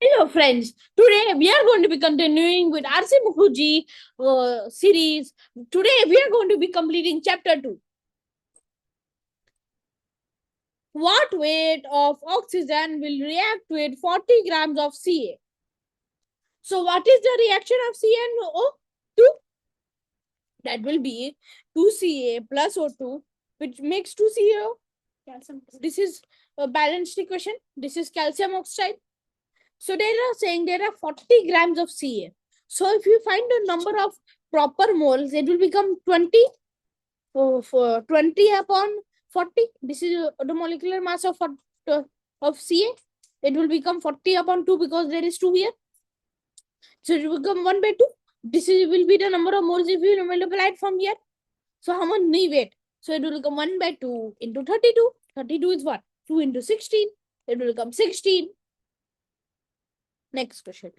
Hello, friends. Today we are going to be continuing with R.C. Mukherjee series. Today we are going to be completing chapter 2. What weight of oxygen will react with 40 grams of Ca? So, what is the reaction of CaO2? That will be 2Ca plus O2, which makes 2CaO. This is a balanced equation. This is calcium oxide. So they are saying there are 40 grams of Ca. So if you find the number of proper moles, it will become 20 for 20 upon 40. This is the molecular mass of Ca. It will become 40 upon 2 because there is 2 here. So it will become 1 by 2. This will be the number of moles if you multiply it from here. So how much weight? So it will become 1 by 2 into 32. 32 is what? 2 into 16. It will become 16. Next question.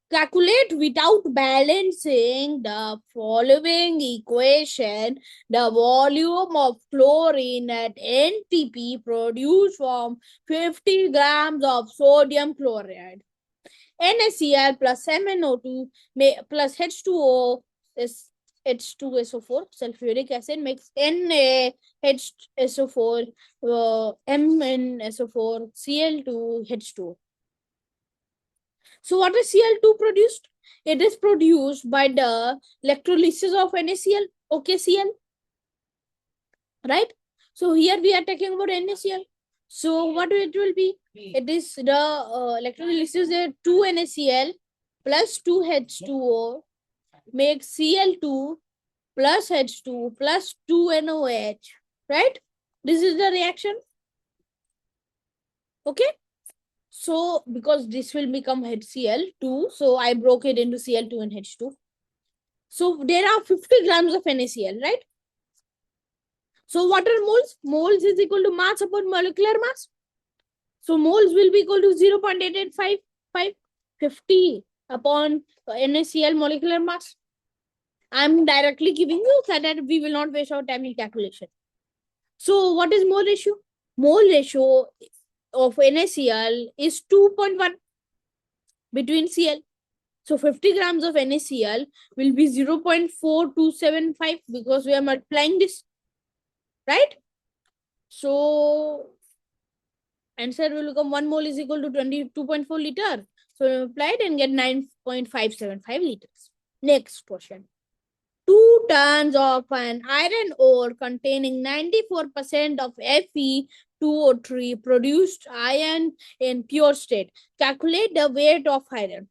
Calculate without balancing the following equation the volume of chlorine at NTP produced from 50 grams of sodium chloride. NaCl plus MnO2 plus H2O is H2SO4, sulfuric acid makes NaHSO4, MnSO4, Cl2, H2O. So what is Cl2 produced? It is produced by the electrolysis of NaCl, OKCl, right? So here we are talking about NaCl. So what it will be? It is the electrolysis of 2 NaCl plus 2 H2O makes Cl2 plus H2 plus 2 NOH, right? This is the reaction. Okay. So because this will become HCl2, so I broke it into Cl2 and H2. So there are 50 grams of NaCl, right? So what are moles? Moles is equal to mass upon molecular mass. So moles will be equal to 0.8855, 50 upon NaCl molecular mass. I'm directly giving you so that we will not waste our time in calculation. So what is mole ratio? Mole ratio of NaCl is 2.1 between Cl. So 50 grams of NaCl will be 0.4275 because we are multiplying this, right? So answer will become 1 mole is equal to 22.4 liter. So multiply it and get 9.575 liters. Next question. 2 tons of an iron ore containing 94% of Fe2O3 produced iron in pure state. Calculate the weight of iron.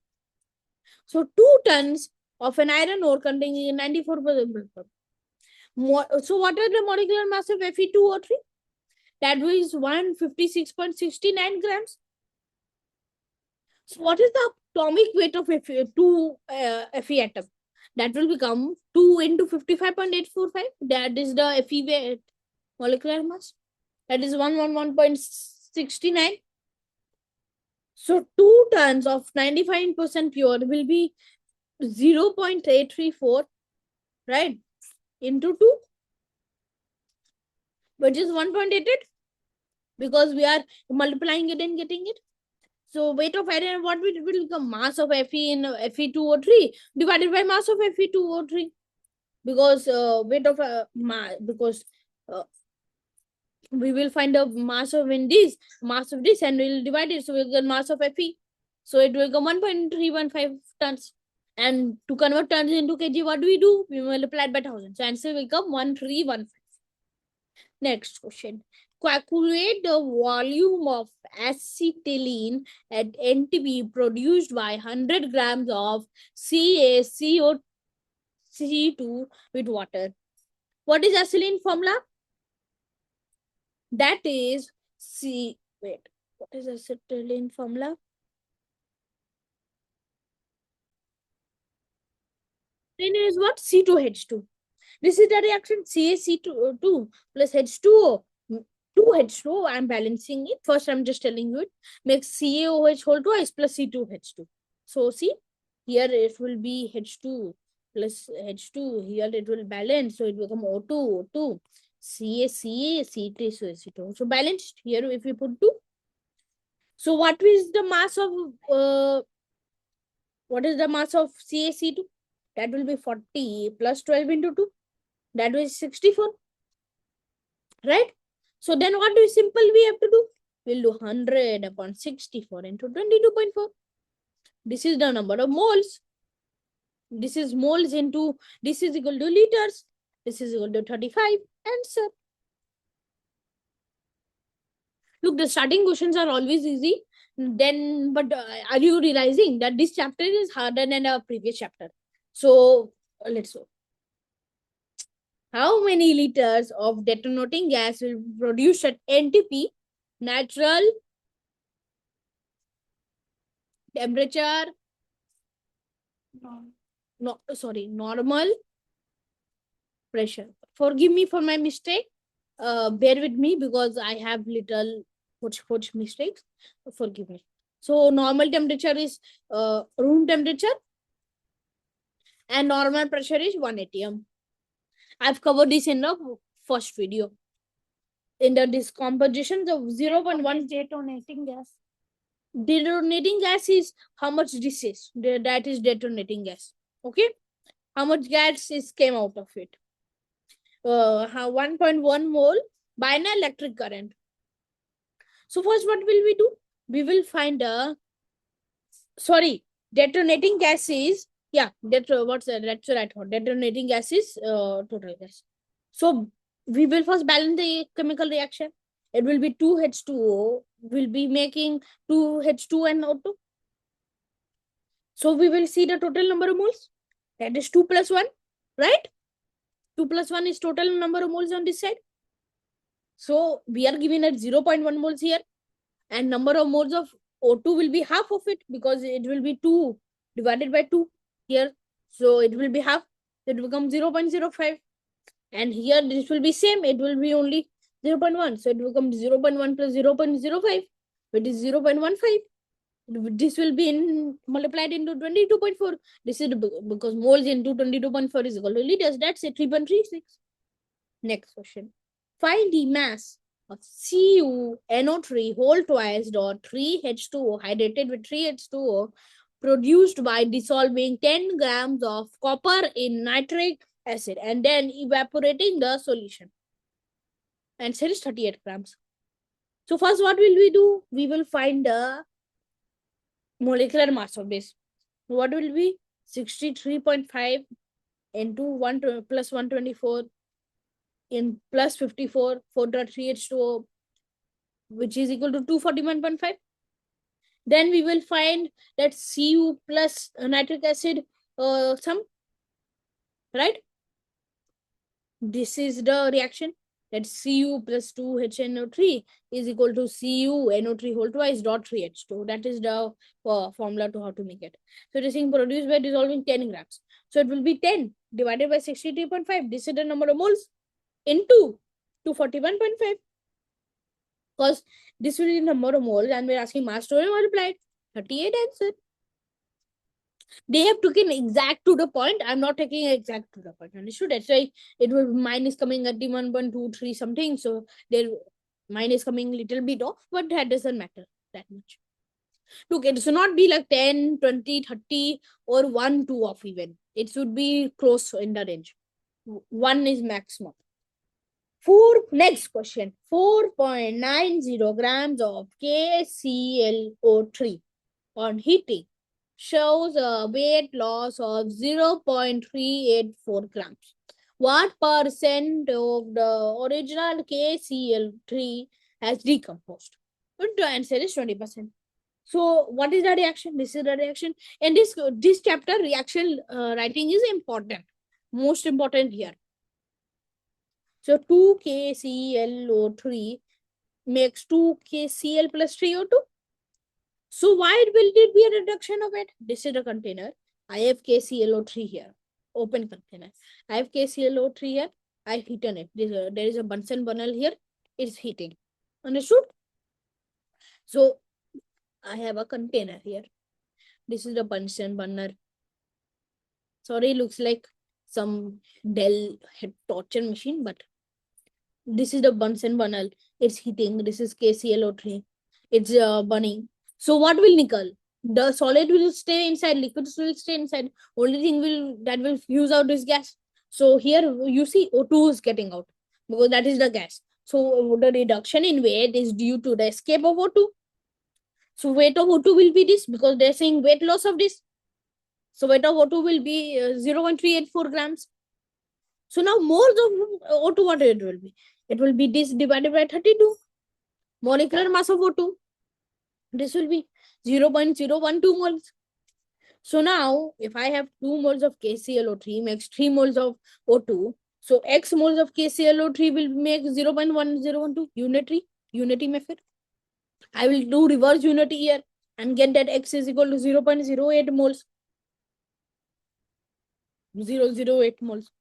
So 2 tons of an iron ore containing 94%. So what are the molecular mass of Fe2O3? That is 156.69 grams. So what is the atomic weight of Fe atom? That will become 2 into 55.845. That is the Fe weight molecular mass. That is 111.69. So 2 tons of 95% pure will be 0.834, right? Into 2, which is 1.88 because we are multiplying it and getting it. So weight of iron, what will become? Mass of Fe in Fe2O3 divided by mass of Fe2O3 because weight of because we will find the mass of mass of this and we'll divide it. So we'll get mass of Fe. So it will become 1.315 tons. And to convert tons into kg, what do? We multiply it by 1000. So answer will come 1315. Next question. Calculate the volume of acetylene at NTP produced by 100 grams of CaCO2 with water. What is acetylene formula? That is what is acetylene formula? Then is what? C2H2. This is the reaction CaC2 plus H2O. 2H2O, I'm balancing it. First, I'm just telling you it makes CaOH whole twice plus C2H2. So, see, here it will be H2 plus H2. Here it will balance. So, it will become O2, O2, C2, C2. So, balanced. Here, if we put 2, So what is the mass of CaC2? That will be 40 plus 12 into 2. That was 64. Right? So then what do simple we have to do? We'll do 100 upon 64 into 22.4. This is the number of moles. This is moles into, this is equal to liters. This is equal to 35. Answer. Look, the starting questions are always easy. Then, but are you realizing that this chapter is harder than our previous chapter? So let's go. How many liters of detonating gas will be produced at NTP, natural temperature, normal pressure? Forgive me for my mistake. Bear with me because I have little mistakes. Forgive me. So normal temperature is room temperature and normal pressure is 1 atm. I've covered this in the first video. In the decomposition of 0.1 detonating gas. Detonating gas is how much this is. That is detonating gas. Okay. How much gas came out of it? 1.1 mole by an electric current. So first what will we do? We will find detonating gas is, that's what I thought. Detonating gas is total gas. So we will first balance the chemical reaction. It will be 2H2O, will be making 2H2 and O2. So we will see the total number of moles. That is 2 plus 1, right? 2 plus 1 is total number of moles on this side. So we are given at 0.1 moles here. And number of moles of O2 will be half of it because it will be 2 divided by 2 here. So it will be half. It will become 0.05. And here this will be same. It will be only 0.1. So it becomes 0.1 plus 0.05, which is 0.15. This will be multiplied into 22.4. This is because moles into 22.4 is equal to liters. That's it, 3.36. Next question. Find the mass of CuNO3 whole twice dot 3H2O hydrated with 3H2O produced by dissolving 10 grams of copper in nitric acid and then evaporating the solution. Answer is 38 grams. So first what will we do? We will find the molecular mass of this. What will be 63.5 into 1 plus 124 in plus 54 4.3H2O, which is equal to 241.5. Then we will find that Cu plus nitric acid sum, right? This is the reaction that Cu plus 2HNO3 is equal to CuNO3 whole twice dot 3H2. That is the formula to how to make it. So this thing produced by dissolving 10 grams. So it will be 10 divided by 63.5. This is the number of moles into 241.5. Because this will be the number of moles and we're asking mass to be multiplied. 38 answer. They have taken exact to the point. I'm not taking exact to the point. Understood? That's why it will minus coming at the 1.23 something. So their minus coming little bit off, but that doesn't matter that much. Look, it should not be like 10, 20, 30 or 1, 2 off even. It should be close in the range. 1 is maximum. Next question. 4.90 grams of KClO3 on heating shows a weight loss of 0.384 grams. What percent of the original KCl3 has decomposed? The answer is 20%. So what is the reaction? This is the reaction. And this chapter reaction writing is important. Most important here. So 2KClO3 makes 2KCl plus 3O2. So why will it be a reduction of it? This is the container. I have KClO3 here. Open container. I have KClO3 here. I've heated it. There is a Bunsen burner here. It's heating. Understood? So I have a container here. This is the Bunsen burner. Sorry, looks like some Dell torture machine, but this is the Bunsen burner. It's heating. This is KClO3. it's burning. So what will nickel? The solid will stay inside, liquids will stay inside. Only thing will fuse out is gas. So here you see O2 is getting out because that is the gas. So the reduction in weight is due to the escape of O2. So weight of O2 will be this because they're saying weight loss of this. So weight of O2 will be 0.384 grams. So now moles of O2, what it will be? It will be this divided by 32. Molecular mass of O2. This will be 0.012 moles. So now, if I have 2 moles of KClO3 makes 3 moles of O2, so X moles of KClO3 will make 0.1012 unity method. I will do reverse unity here and get that X is equal to 0.08 moles. 0.08 moles.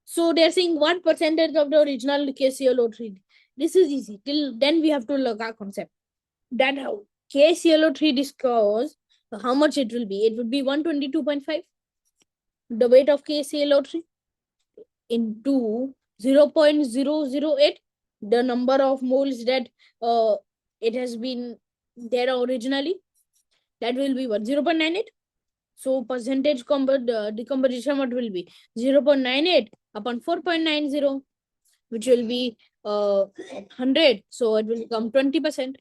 So they're saying what percentage of the original KClO3. This is easy. Till then we have to look our concept. That how KClO3 discovers how much it will be. It would be 122.5. The weight of KClO3 into 0.008, the number of moles that it has been there originally, that will be what, 0.98. So percentage decomposition, what will be 0.98 upon 4.90, which will be 100. So it will become 20%,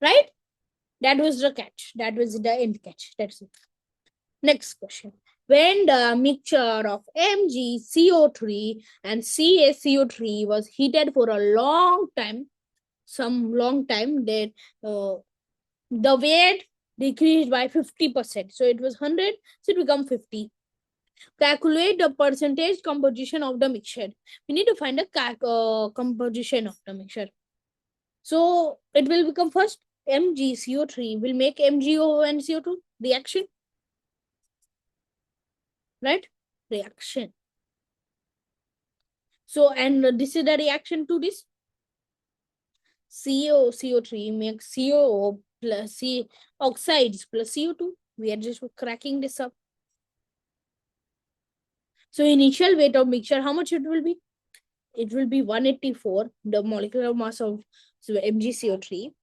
right? That was the catch. That was the end catch. That's it. Next question. When the mixture of MgCO3 and CaCO3 was heated for a long time, then the weight decreased by 50%. So it was 100, so it become 50. Calculate the percentage composition of the mixture. We need to find the composition of the mixture. So it will become first MgCO3 will make MgO and CO2 reaction. Right? Reaction. So, and this is the reaction to this. CO3 makes COO plus C oxides plus CO2. We are just cracking this up. So initial weight of mixture, how much it will be? It will be 184, the molecular mass of MgCO3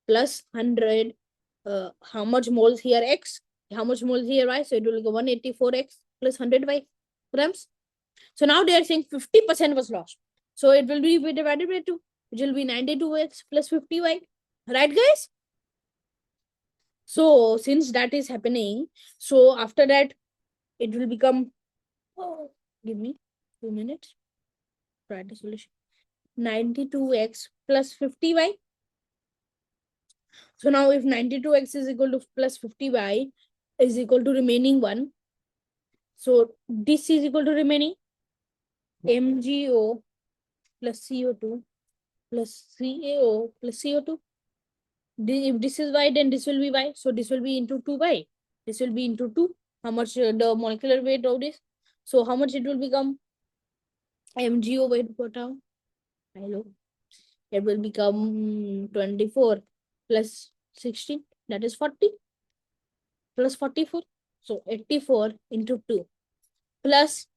plus 100. How much moles here? X. How much moles here? Y. So it will go 184x plus 100y grams. So now they are saying 50% was lost. So it will be divided by 2, which will be 92x plus 50y. Right, guys? So since that is happening, so after that, it will become, give me 2 minutes. Try the solution. 92x plus 50y. So now if 92x is equal to plus 50y is equal to remaining 1. So this is equal to remaining MgO plus CO2 plus CaO plus CO2. If this is y, then this will be y. So this will be into 2y. This will be into 2. How much the molecular weight of this? So how much it will become? MgO weight per term. Hello. It will become 24 plus 16. That is 40 plus 44. So 84 into 2 plus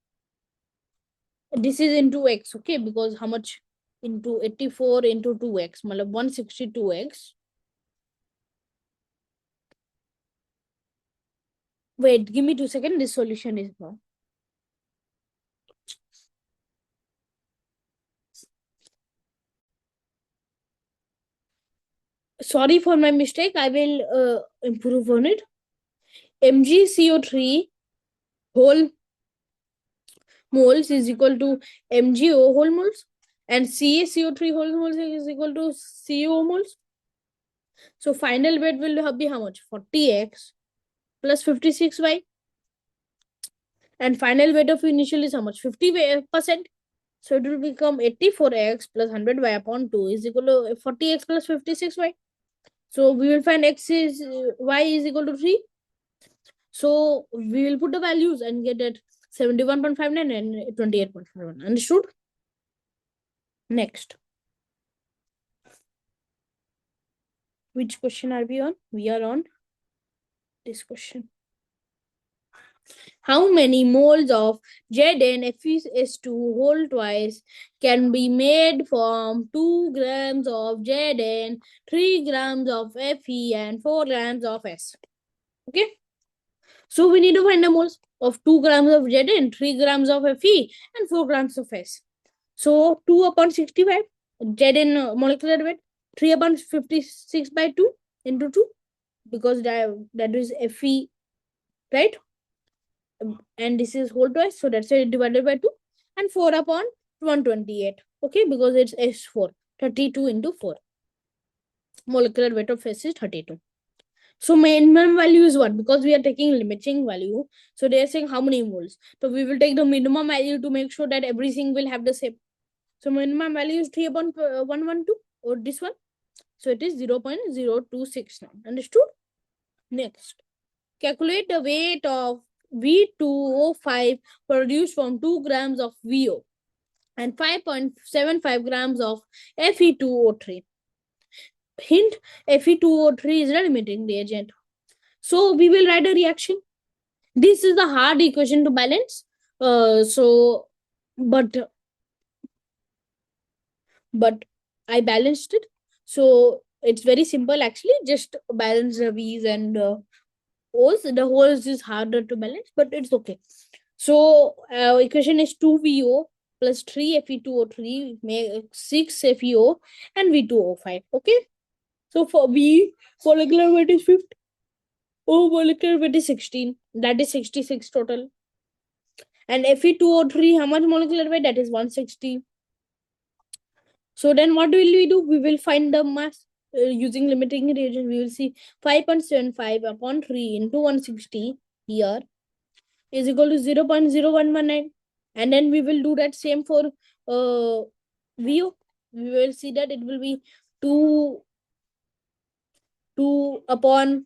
this is into x. Okay, because how much into 84 into 2x? 162x. Wait, give me 2 seconds. This solution is wrong. Sorry for my mistake. I will improve on it. MgCO3 whole moles is equal to MgO whole moles, and CaCO3 whole moles is equal to CO moles. So final weight will be how much? 40x plus 56y. And final weight of initial is how much? 50%. So it will become 84x plus 100y upon 2 is equal to 40x plus 56y. So we will find x is y is equal to 3. So we will put the values and get that 71.59 and 28.51. Understood? Next. Which question are we on? We are on this question. How many moles of ZnFeS2 whole twice can be made from 2 grams of Zn, 3 grams of Fe, and 4 grams of S? Okay. So we need to find the moles of 2 grams of Zn, 3 grams of Fe, and 4 grams of S. So 2 upon 65, Zn molecular weight, 3 upon 56 by 2 into 2, because that is Fe, right? And this is whole twice, so that's it divided by 2, and 4 upon 128. Okay, because it's S4, 32 into 4. Molecular weight of S is 32. So minimum value is what? Because we are taking limiting value, so they are saying how many moles. So we will take the minimum value to make sure that everything will have the same. So minimum value is 3 upon 112, or this one. So it is 0.0269. Understood? Next, calculate the weight of V2O5 produced from 2 grams of VO and 5.75 grams of Fe2O3. Hint, Fe2O3 is a limiting reagent. So we will write a reaction. This is the hard equation to balance. But I balanced it. So it's very simple actually. Just balance the V's and O's. The O's is harder to balance, but it's okay. So equation is 2VO plus 3 Fe2O3 makes 6 FeO and V2O5. Okay. So for V, molecular weight is 50. O molecular weight is 16. That is 66 total. And Fe2O3, how much molecular weight? That is 160. So then what will we do? We will find the mass using limiting reagent. We will see 5.75 upon 3 into 160 here is equal to 0.0119. And then we will do that same for VO. We will see that it will be 2 upon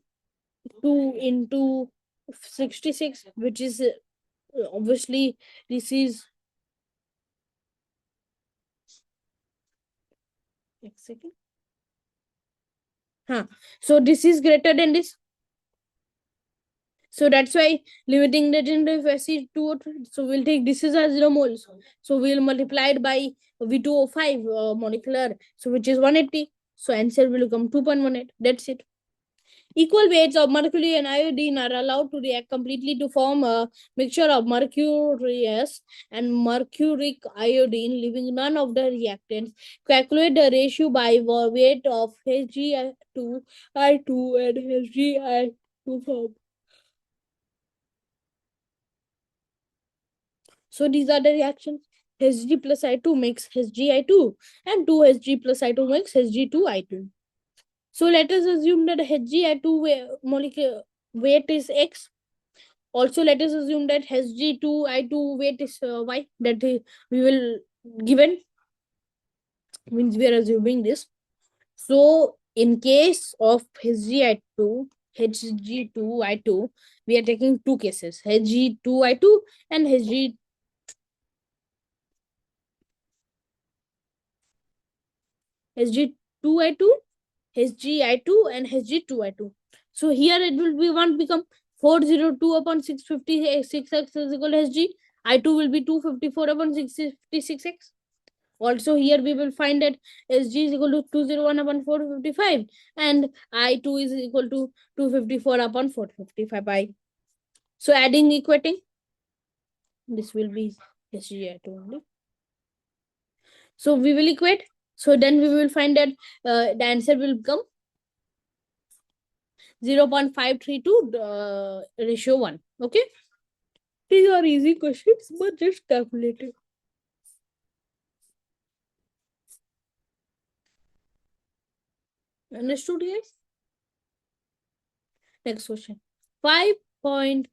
2 into 66, which is obviously this is second. So this is greater than this. So that's why limiting the gender Fe2O3. So we'll take this is as 0 moles. So we'll multiply it by V2O5 molecular. So which is 180. So answer will become 2.18. That's it. Equal weights of mercury and iodine are allowed to react completely to form a mixture of mercurious and mercuric iodine, leaving none of the reactants. Calculate the ratio by weight of Hgi2, I2 and Hgi2 form. So these are the reactions. Hg plus I2 makes Hgi2 and 2Hg plus I2 makes Hg2I2. So let us assume that Hgi2 molecule weight is X. Also, let us assume that Hg2I2 weight is Y. That we will given, means we are assuming this. So in case of Hg2I2, we are taking two cases, Hg2I2 and Hg2I2, Hgi2 and Hg2I2. So here it will be one become 402 upon 656x is equal to Hg. I2 will be 254 upon 656x. Also here we will find that Hg is equal to 201 upon 455 and I2 is equal to 254 upon 455 by. So adding, equating, this will be Hgi2 only. So we will equate. So then we will find that the answer will become 0.532 ratio 1. Okay. These are easy questions, but just calculate it. Understood, guys? Next question. 5.5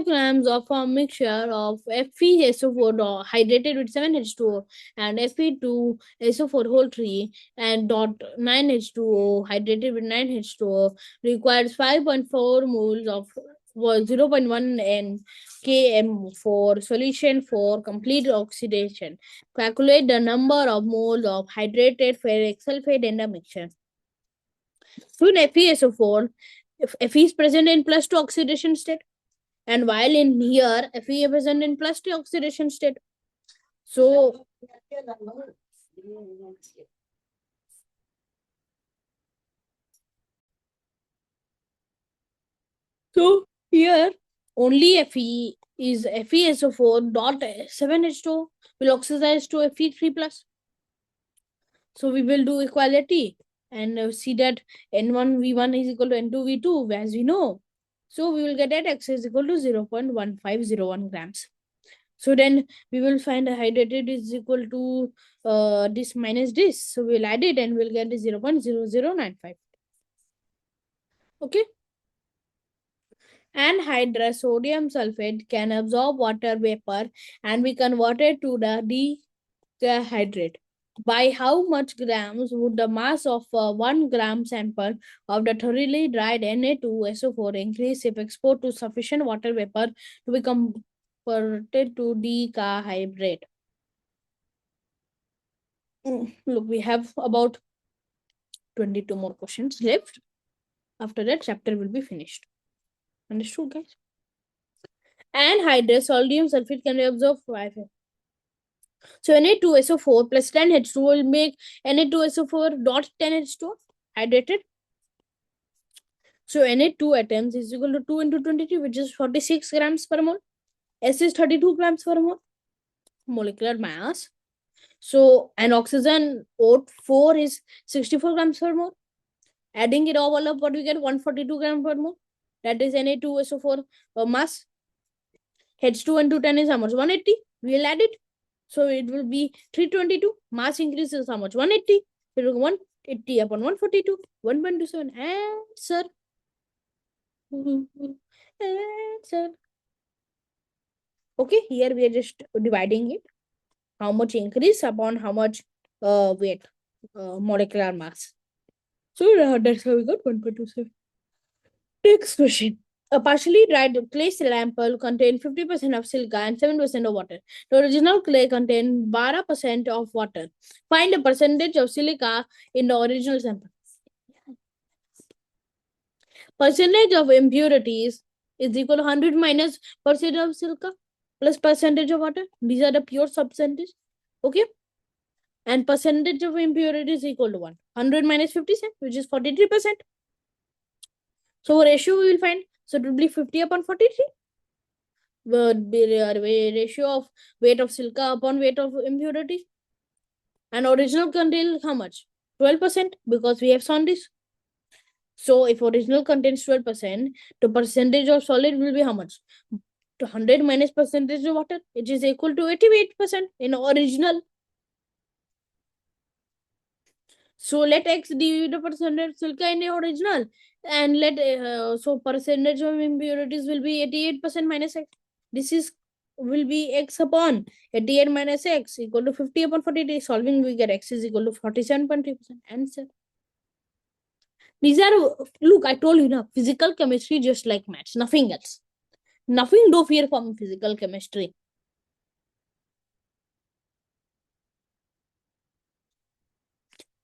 grams of a mixture of FeSO4 hydrated with 7H2O and Fe2SO4 whole 3 and dot 9H2O hydrated with 9H2O requires 5.4 moles of 0.1 km for solution for complete oxidation. Calculate the number of moles of hydrated ferric sulfate in the mixture. So in FeSO4, if Fe is present in +2 oxidation state, And while in here, Fe is present in plus T oxidation state. So here only Fe is FeSO4 dot 7H2 will oxidize to Fe3 plus. So we will do equality and see that N1V1 is equal to N2V2 as we know. So we will get that X is equal to 0.1501 grams. So then we will find hydrated is equal to this minus this. So we'll add it and we'll get 0.0095. Okay. Anhydrous sodium sulfate can absorb water vapor and be converted to the dehydrate. By how much grams would the mass of 1 gram sample of the thoroughly dried Na2SO4 increase if exposed to sufficient water vapor to be converted to decarbohydrate? Look, we have about 22 more questions left. After that, chapter will be finished. Understood, guys? Anhydrous sodium sulfate can be absorbed by. So Na2SO4 plus 10H2 will make Na2SO4 dot 10H2 hydrated. So Na2 atoms is equal to 2 into 23, which is 46 grams per mole. S is 32 grams per mole. Molecular mass. So an oxygen O4 is 64 grams per mole. Adding it all up, what we get? 142 grams per mole. That is Na2SO4 mass. H2 into 10 is how much? 180. We'll add it. So it will be 322. Mass increases how much? 180. So it will 180 upon 142. 1.27. Answer. Answer. Okay, here we are just dividing it. How much increase upon how much weight, molecular mass. So that's how we got 1.27. Next question. A partially dried clay sample contains 50% of silica and 7% of water. The original clay contained 12% of water. Find the percentage of silica in the original sample. Percentage of impurities is equal to 100 minus percentage of silica plus percentage of water. These are the pure substances. Okay. And percentage of impurities is equal to 1. 100 minus 50 cent, which is 43%. So ratio we will find. So it will be 50 upon 43. The ratio of weight of silica upon weight of impurity. And original contains how much? 12%, because we have shown this. So if original contains 12%, the percentage of solid will be how much? 100 minus percentage of water, which is equal to 88% in original. So let X be the percentage silica in the original. And let so percentage of impurities will be 88% minus X. This is will be X upon 88 minus X equal to 50 upon 43. Solving, we get X is equal to 47.3%. Answer. These are, look, I told you now, physical chemistry just like maths, nothing else. Nothing do fear from physical chemistry.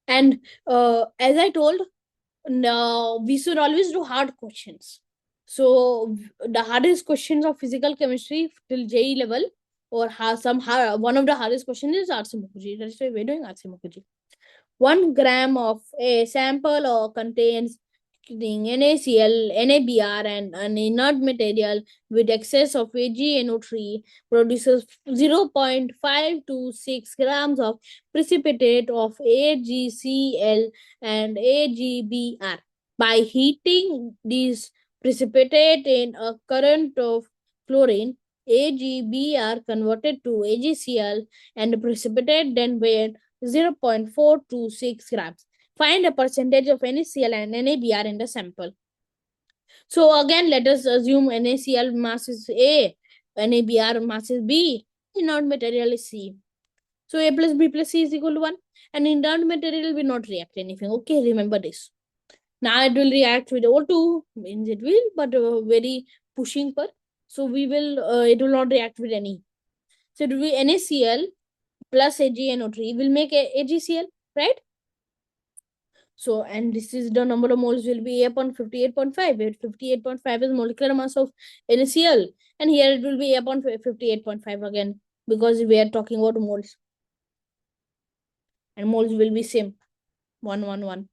And as I told, no, we should always do hard questions. So the hardest questions of physical chemistry till JE level, or one of the hardest questions is RC Mukherjee. That's why we're doing RC Mukherjee. 1 gram of a sample or contains NaCl, NaBr, and an inert material with excess of AgNO3 produces 0.526 grams of precipitate of AgCl and AgBr. By heating these precipitate in a current of chlorine, AgBr converted to AgCl and the precipitate then weighed 0.426 grams. Find a percentage of NaCl and NaBr in the sample. So again, let us assume NaCl mass is A, NaBr mass is B, inert material is C. So A plus B plus C is equal to 1. And inert material will not react anything. Okay, remember this. Now it will react with O2, means it will, but very pushing per. So we will, it will not react with any. So it will be NaCl plus AgNO3 will make AgCl, right? So, and this is the number of moles will be A upon 58.5, where 58.5 is molecular mass of NaCl, and here it will be A upon 58.5 again, because we are talking about moles, and moles will be same, 111.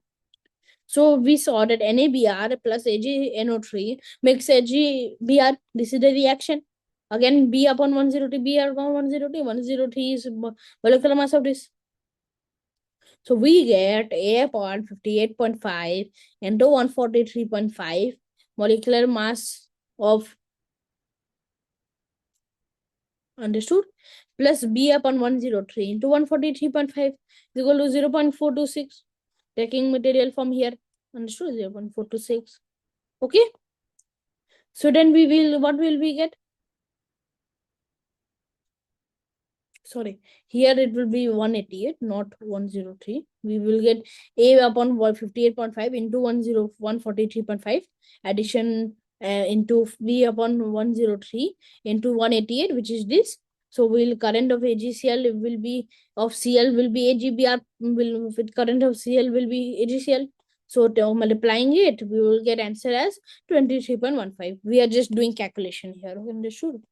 So we saw that NaBr plus AgNO3 makes AgBr. This is the reaction. Again, B upon 103, Br upon 103. 103 is molecular mass of this. So we get A upon 58.5 into 143.5 molecular mass of, understood, plus B upon 103 into 143.5 is equal to 0.426. Taking material from here, understood, 0.426. Okay. So then we will, what will we get? Sorry, here it will be 188, not 103. We will get A upon 58.5 into 143.5 addition into B upon 103 into 188, which is this. So will current of AgCl will be of Cl will be AgBr, will with current of Cl will be AgCl. So multiplying it, we will get answer as 23.15. We are just doing calculation here. Understood?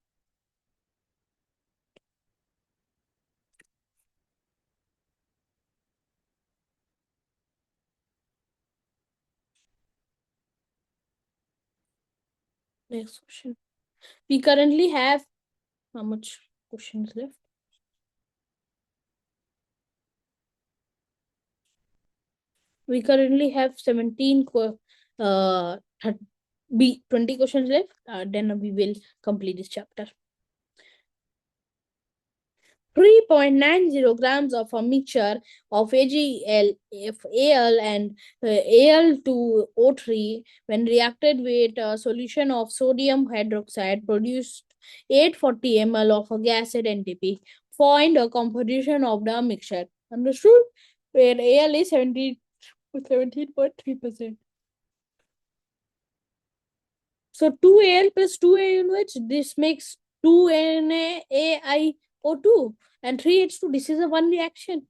Next question. We currently have how much questions left? We currently have 17 20 questions left. Then we will complete this chapter. 3.90 grams of a mixture of AgL, Al and Al2O3 when reacted with a solution of sodium hydroxide produced 840 ml of a gas at NTP. Find a composition of the mixture. Understood? Where Al is 17.3%. So 2Al plus 2ANOH, this makes 2NaAiO2 and 3H2. This is a one reaction.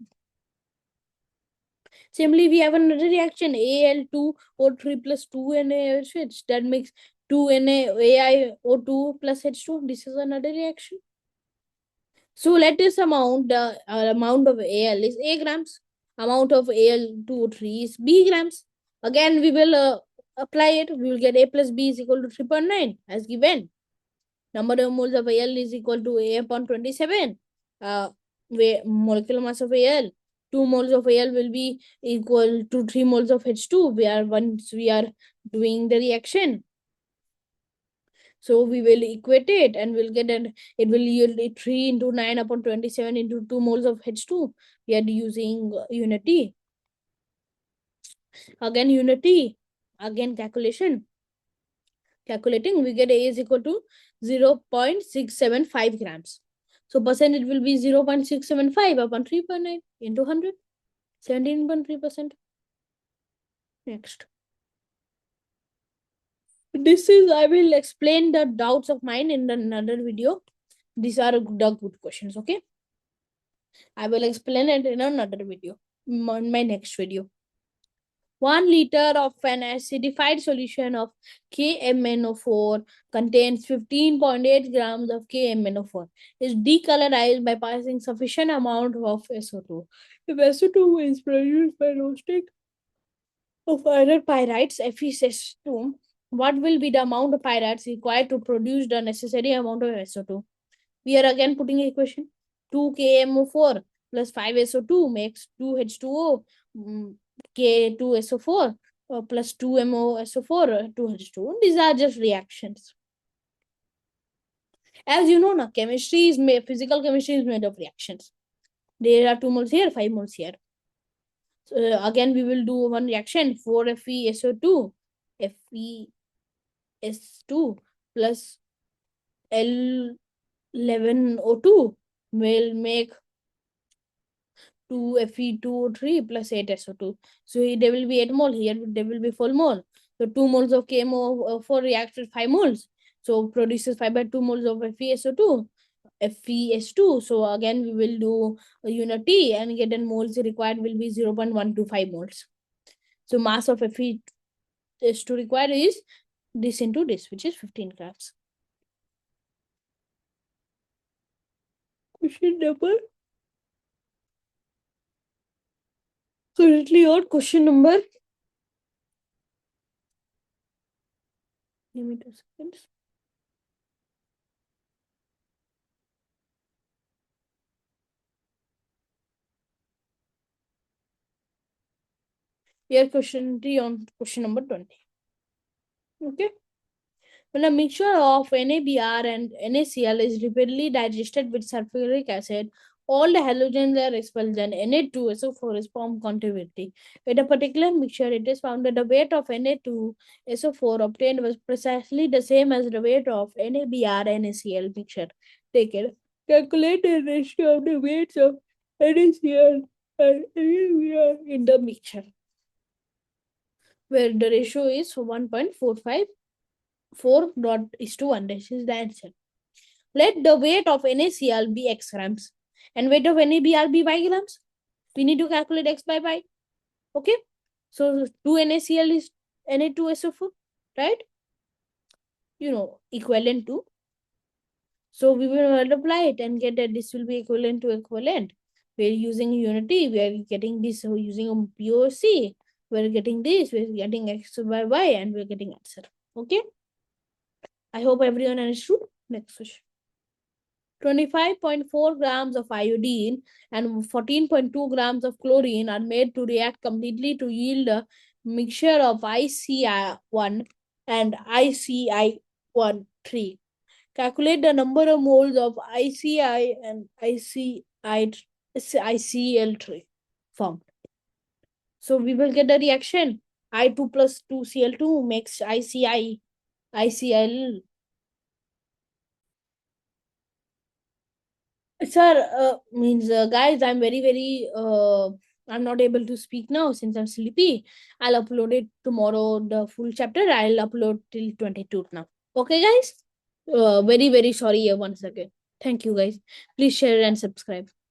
Similarly, we have another reaction, Al2O3 plus 2NaOH, that makes 2NaAiO2 plus H2. This is another reaction. So let this amount, the amount of Al is A grams, amount of Al2O3 is B grams. Again, we will apply it. We will get A plus B is equal to 3.9 as given. Number of moles of Al is equal to A upon 27. Where molecular mass of Al, 2 moles of Al will be equal to 3 moles of H2. Once we are doing the reaction. So we will equate it and we'll get it will yield 3 into 9 upon 27 into 2 moles of H2. We are using unity. Again unity. Again calculation. Calculating, we get A is equal to 0.675 grams. So percentage will be 0.675 upon 3.9 into 100. 17.3%. Next. This is, I will explain the doubts of mine in another video. These are the good questions, okay? I will explain it in another video, in my next video. 1 liter of an acidified solution of KMnO4 contains 15.8 grams of KMnO4. Is decolorized by passing sufficient amount of SO2. If SO2 is produced by roasting of iron pyrites, FeS2, what will be the amount of pyrites required to produce the necessary amount of SO2? We are again putting equation. 2 KMO4 plus 5 SO2 makes 2 H2O, K2SO4 plus 2 MoSO4, 2 H2O. These are just reactions. As you know, now, chemistry is made, physical chemistry is made of reactions. There are 2 moles here, 5 moles here. So again, we will do one reaction, 4FeSO2, FeS2 plus L11O2 will make 2 Fe2O3 plus 8 SO2. So there will be 8 mole. Here there will be 4 mole. So 2 moles of KMO4 reacts with 5 moles. So produces 5/2 moles of FeSO2, FeS2. So again we will do a unity and get the moles required will be 0.125 moles. So mass of Fe2 required is this into this, which is 15 grams. Question number. Currently on question number. Give me 2 seconds. Here question 3 on question number 20. Okay. When a mixture of NaBr and NaCl is repeatedly digested with sulfuric acid, all the halogens are expelled and Na2SO4 is formed continuity. With a particular mixture, it is found that the weight of Na2SO4 obtained was precisely the same as the weight of NaBr NaCl mixture. Take it. Calculate the ratio of the weights of NaCl and NaBr in the mixture, where the ratio is 1.45. 4:1. This is the answer. Let the weight of NaCl be x grams and weight of NaBr be y grams. We need to calculate x by y. Okay. So 2 NaCl is Na2SO4, right? Equivalent to. So we will multiply it and get that this will be equivalent to equivalent. We're using unity. We are getting this using POC. We're getting this. We're getting x by y and we're getting answer. Okay. I hope everyone understood. Next question. 25.4 grams of iodine and 14.2 grams of chlorine are made to react completely to yield a mixture of ICI1 and ICI13. Calculate the number of moles of ICI and ICL3 formed. So we will get the reaction. I2 plus 2Cl2 makes ICL. Sir, guys, I'm I'm not able to speak now since I'm sleepy. I'll upload it tomorrow, the full chapter. I'll upload till 22 now. Okay, guys? Very sorry once again. Thank you, guys. Please share and subscribe.